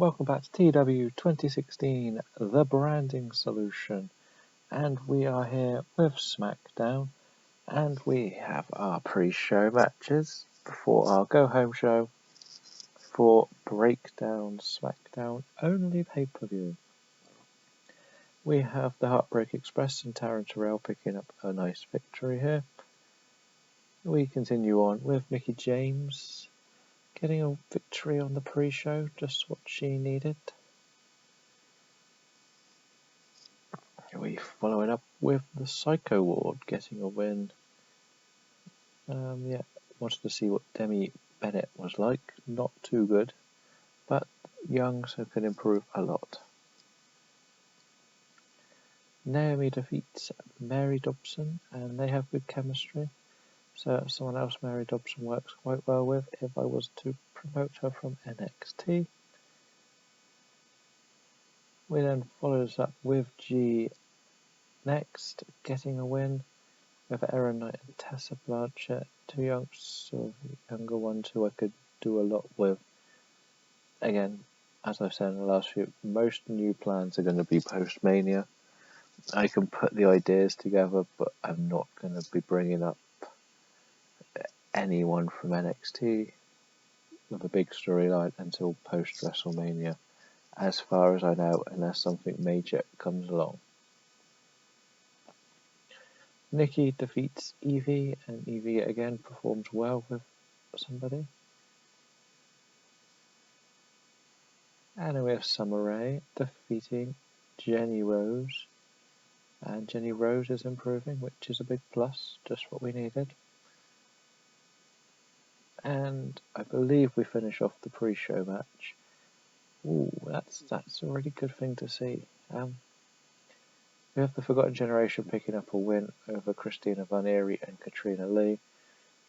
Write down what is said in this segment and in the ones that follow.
welcome back to TEW 2016, the branding solution. And we are here with Smackdown, and we have our pre-show matches before our go-home show for Breakdown Smackdown only pay-per-view. We have the Heartbreak Express and Taryn Terrell picking up a nice victory here. We continue on with Mickie James getting a victory on the pre-show, just what she needed. We follow it up with the Psycho Ward getting a win. Wanted to see what Demi Bennett was like. Not too good, but young, so can improve a lot. Naomi defeats Mary Dobson, and they have good chemistry. So someone else Mary Dobson works quite well with if I was to promote her from NXT. We then follows up with G next, getting a win with Erin Knight and Tessa Blanchett, two younger ones who I could do a lot with. Again, as I've said in the last few, most new plans are going to be post-Mania. I can put the ideas together, but I'm not going to be bringing up anyone from NXT with a big storyline until post-WrestleMania, as far as I know, unless something major comes along. Nikki defeats Evie, and Evie again performs well with somebody. And then we have Summer Rae defeating Jenny Rose, and Jenny Rose is improving, which is a big plus, just what we needed. And I believe we finish off the pre-show match. Ooh, that's a really good thing to see. We have the Forgotten Generation picking up a win over Christina Von Eerie and Katrina Lee.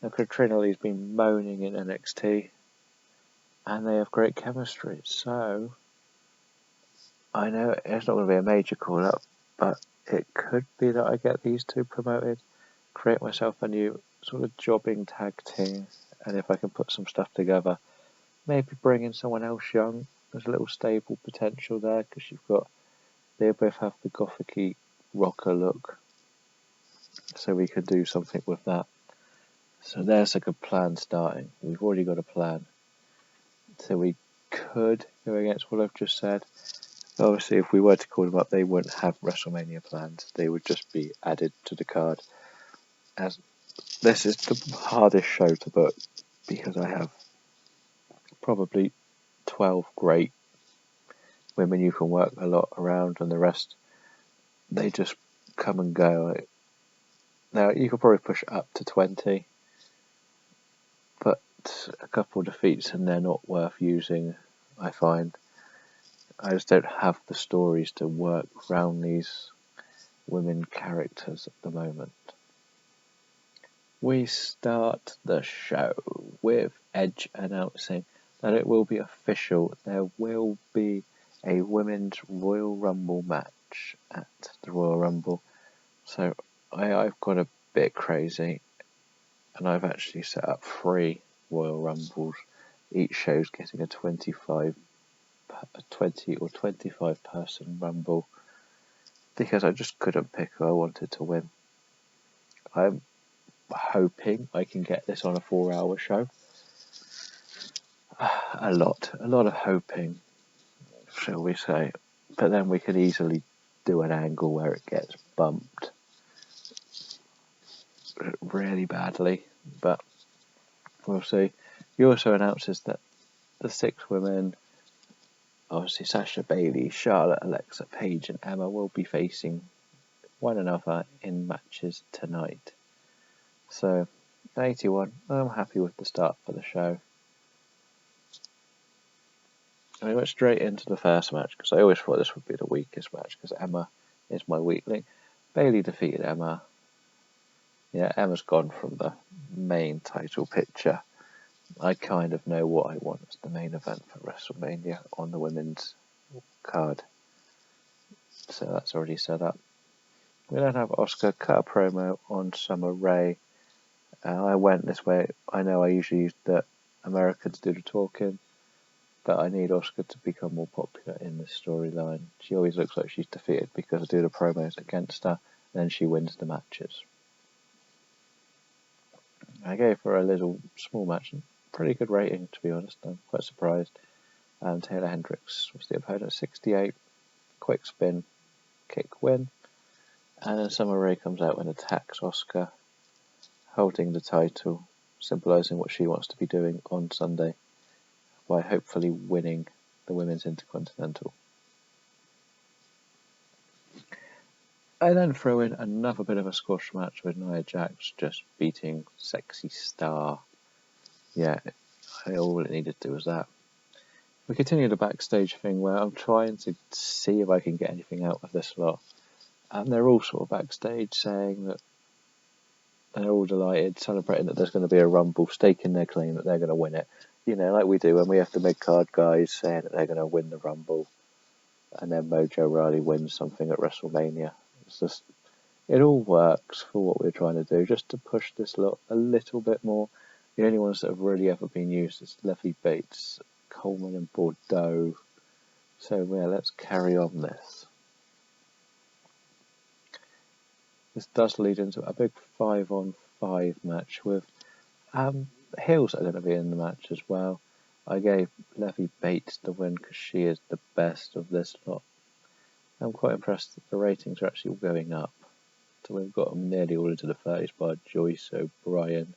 Now, Katrina Lee's been moaning in NXT, and they have great chemistry. So, I know it's not going to be a major call-up, but it could be that I get these two promoted, create myself a new sort of jobbing tag team, and if I can put some stuff together, maybe bring in someone else young. There's a little stable potential there, because they both have the gothic-y rocker look, so we could do something with that. So there's a good plan starting. We've already got a plan. So we could go against what I've just said. But obviously, if we were to call them up, they wouldn't have WrestleMania plans. They would just be added to the card. As this is the hardest show to book, because I have probably 12 great women you can work a lot around, and the rest, they just come and go. Now, you could probably push it up to 20, but a couple of defeats and they're not worth using, I find. I just don't have the stories to work around these women characters at the moment. We start the show with Edge announcing that it will be official. There will be a Women's Royal Rumble match at the Royal Rumble. So I've got a bit crazy, and I've actually set up 3 Royal Rumbles. Each show's getting a 20 or 25 person Rumble, because I just couldn't pick who I wanted to win. I'm hoping I can get this on a 4-hour show. A lot of hoping, shall we say. But then we could easily do an angle where it gets bumped really badly, but we'll see. He also announces that the 6 women, obviously Sasha, Bayley, Charlotte, Alexa, Paige and Emma, will be facing one another in matches tonight. So, 81, I'm happy with the start for the show. And we went straight into the first match, because I always thought this would be the weakest match, because Emma is my weak link. Bayley defeated Emma. Yeah, Emma's gone from the main title picture. I kind of know what I want as the main event for WrestleMania on the women's card. So that's already set up. We then have Asuka cut a promo on Summer Rae. I went this way. I know I usually use the Americans do the talking, but I need Asuka to become more popular in this storyline. She always looks like she's defeated because I do the promos against her, and then she wins the matches. I gave her a little small match, pretty good rating to be honest. I'm quite surprised. Taylor Hendricks was the opponent, 68, quick spin, kick win, and then Summer Rae comes out and attacks Asuka, holding the title, symbolising what she wants to be doing on Sunday by hopefully winning the Women's Intercontinental. I then throw in another bit of a squash match with Nia Jax just beating Sexy Star. Yeah, all it needed to do was that. We continue the backstage thing where I'm trying to see if I can get anything out of this lot. And they're all sort of backstage saying that they're all delighted, celebrating that there's going to be a Rumble, staking their claim that they're going to win it. You know, like we do when we have the mid-card guys saying that they're going to win the Rumble. And then Mojo Rawley wins something at WrestleMania. It's just, it all works for what we're trying to do, just to push this lot a little bit more. The only ones that have really ever been used is Leffy Bates, Coleman and Bordeaux. So yeah, let's carry on this. This does lead into a big 5-on-5 match with heels that are going to be in the match as well. I gave Leffy Bates the win because she is the best of this lot. I'm quite impressed that the ratings are actually all going up. So we've got them nearly all into the 30s by Joyce O'Brien.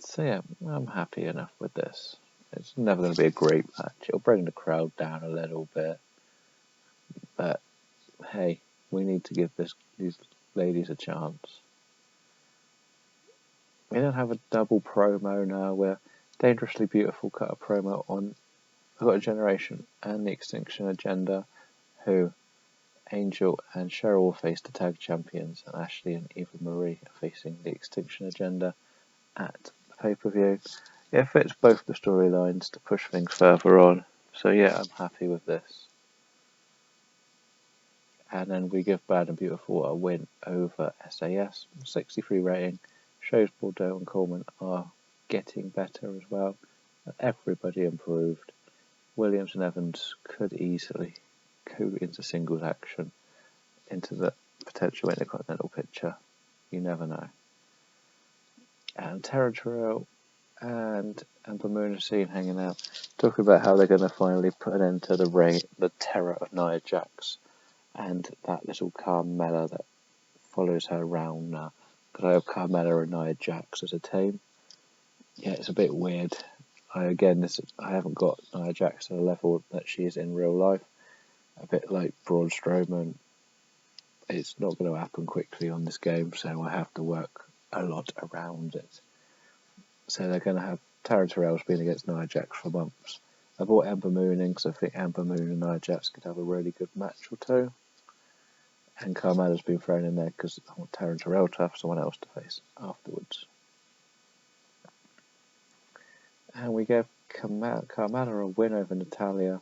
So yeah, I'm happy enough with this. It's never going to be a great match. It'll bring the crowd down a little bit. But hey, we need to give these ladies a chance. We don't have a double promo now where Dangerously Beautiful cut a promo on Forgotten Generation and the Extinction Agenda, who Angel and Cheryl face the tag champions, and Ashley and Eva Marie are facing the Extinction Agenda at the pay-per-view. It fits both the storylines to push things further on, so yeah, I'm happy with this. And then we give Bad and Beautiful a win over SAS, 63 rating. Shows Bordeaux and Coleman are getting better as well. Everybody improved. Williams and Evans could easily go into singles action, into the potential Intercontinental picture. You never know. And Tara Terrell and Amber Moon are seen hanging out, talking about how they're going to finally put an end to the terror of Nia Jax and that little Carmella that follows her around now. Because I have Carmella and Nia Jax as a team. Yeah, it's a bit weird. I haven't got Nia Jax at a level that she is in real life. A bit like Braun Strowman. It's not going to happen quickly on this game, so I have to work a lot around it. So they're going to have Tara Terrell's been against Nia Jax for months. I bought Amber Moon in because I think Amber Moon and Nia Jax could have a really good match or two. And Carmella's been thrown in there because I want Tara Terrell to have someone else to face afterwards. And we gave Carmella a win over Natalya.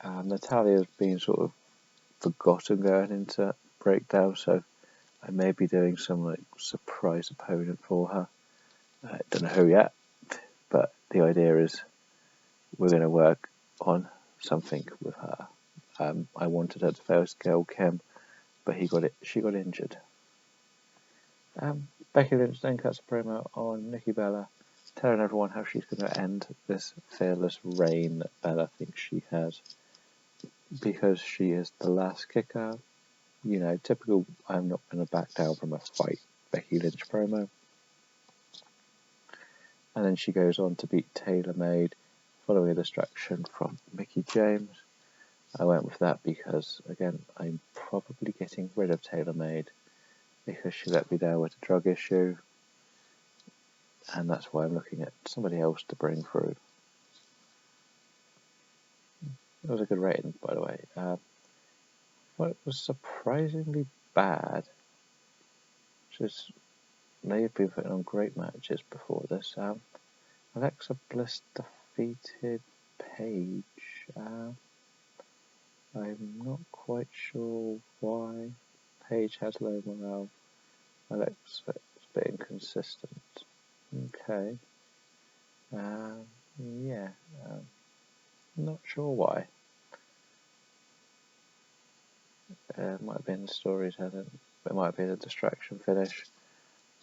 Natalya's been sort of forgotten going into Breakdown, so I may be doing some surprise opponent for her. I don't know who yet, but the idea is we're going to work on something with her. I wanted her to face Gail Kim, but she got injured. Becky Lynch then cuts a promo on Nikki Bella, telling everyone how she's going to end this fearless reign that Bella thinks she has, because she is the last kicker. You know, typical I'm not going to back down from a fight Becky Lynch promo. And then she goes on to beat Taylor Made, following a distraction from Mickie James. I went with that because, again, I'm probably getting rid of Taylor Made because she let me down with the drug issue. And that's why I'm looking at somebody else to bring through. It was a good rating, by the way. Well, it was surprisingly bad. They've been putting on great matches before this. Alexa Bliss defeated Paige. I'm not quite sure why. Paige has low morale. Alexa is a bit inconsistent. Okay. Yeah. Not sure why. It might have been the storytelling. It might be the distraction finish.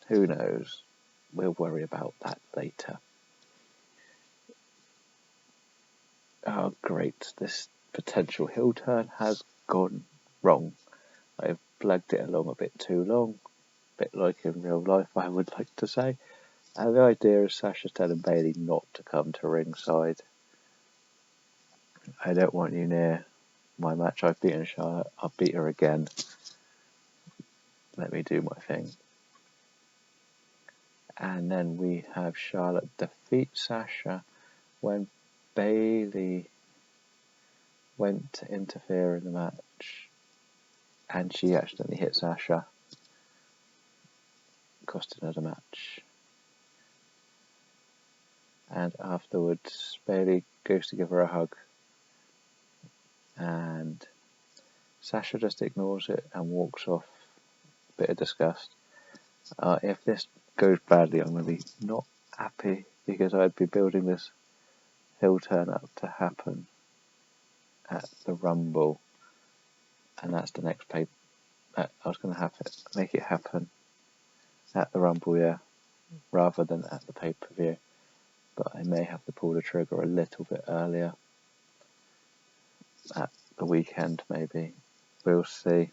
Who knows? We'll worry about that later. Oh, great. This potential hill turn has gone wrong. I've blagged it along a bit too long. A bit like in real life, I would like to say. And the idea is Sasha's telling Bailey not to come to ringside. I don't want you near my match. I've beaten Charlotte. I'll beat her again. Let me do my thing. And then we have Charlotte defeat Sasha when Bailey went to interfere in the match and she accidentally hit Sasha, costing her the match. And afterwards, Bailey goes to give her a hug, and Sasha just ignores it and walks off. Bit of disgust. If this goes badly, I'm going to be not happy because I'd be building this hill turn up to happen at the Rumble, and that's the next pay. I was going to make it happen at the Rumble, yeah, rather than at the pay-per-view. But I may have to pull the trigger a little bit earlier at the weekend, maybe. We'll see.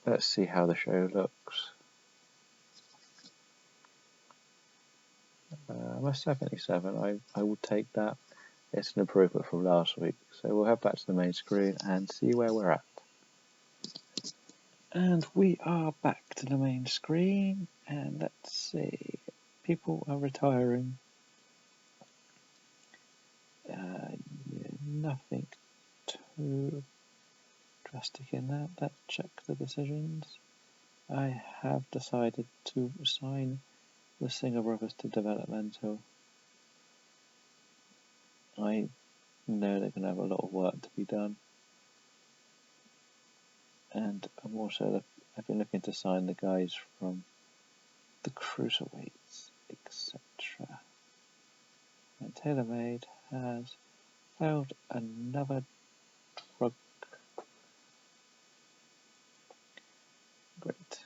Let's see how the show looks. I'm a 77. I will take that. It's an improvement from last week. So we'll head back to the main screen and see where we're at. And we are back to the main screen. And let's see. People are retiring. Nothing too drastic in that. Let's check the decisions. I have decided to sign the Singer Brothers to developmental. I know they're going to have a lot of work to be done. And I've been looking to sign the guys from the Cruiserweights, etc. And TaylorMade has found another drug. Great.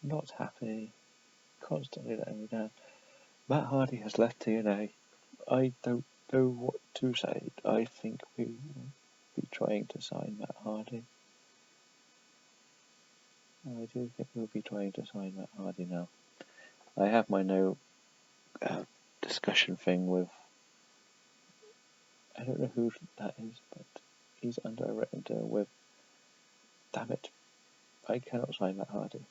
Not happy. Constantly letting me down. Matt Hardy has left TNA. I don't know what to say. I think we will be trying to sign Matt Hardy. I do think we'll be trying to sign Matt Hardy now. I have my discussion thing with, I don't know who that is, but he's under a written deal with, damn it, I cannot sign Matt Hardy.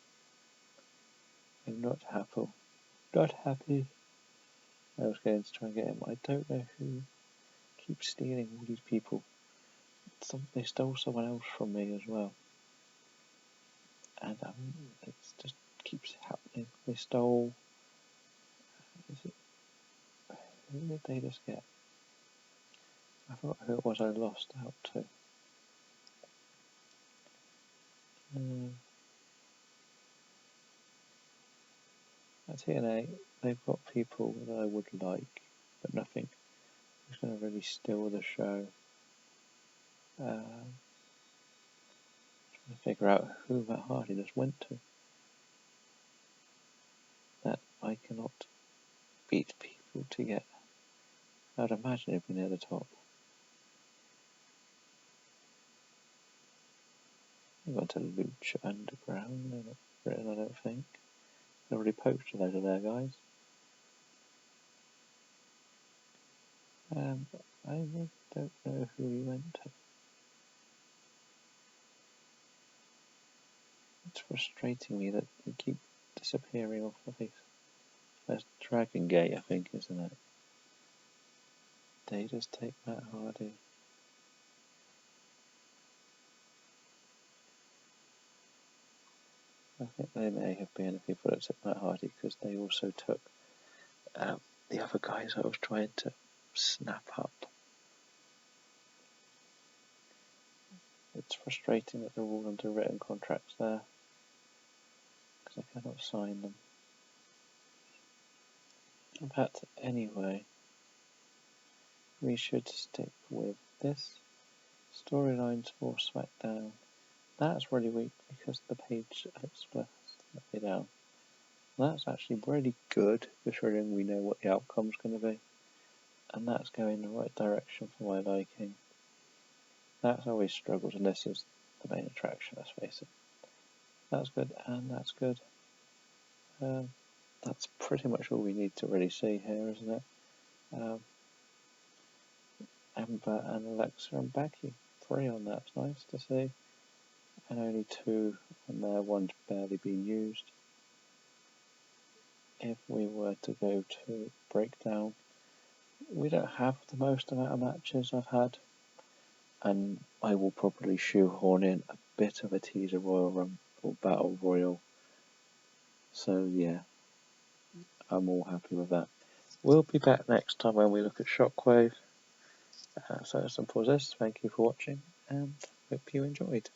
I'm not happy. Not happy. I was going to try and get him. I don't know who keeps stealing all these people. They stole someone else from me as well. And it just keeps happening. They stole. Who did they just get? I forgot who it was I lost out to. At TNA, they've got people that I would like, but nothing is going to really steal the show. Trying to figure out who Matt Hardy just went to. That I cannot beat people to get. I'd imagine it'd be near the top. I've gone to Lucha Underground. They're not written, I don't think. They've already poached a load of their guys. I don't know who he went to. It's frustrating me that they keep disappearing off the face. That's Dragon Gate, I think, isn't it? They just take Matt Hardy. I think they may have been the people that took Matt Hardy because they also took the other guys I was trying to snap up. It's frustrating that they're all under written contracts there because I cannot sign them. But anyway, we should stick with this. Storylines for Smackdown. That's really weak because the page explicitly down. That's actually really good, considering we know what the outcome's going to be. And that's going in the right direction for my liking. That's always struggled, and this is the main attraction, let's face it. That's good, and that's good. That's pretty much all we need to really see here, isn't it? Amber and Alexa and Becky. 3 on that's nice to see. And only 2 on there, one's barely been used. If we were to go to breakdown, we don't have the most amount of matches I've had, and I will probably shoehorn in a bit of a teaser Royal Rumble Battle Royal. So yeah, I'm all happy with that. We'll be back next time when we look at Shockwave. So that's all for this. Thank you for watching, and hope you enjoyed.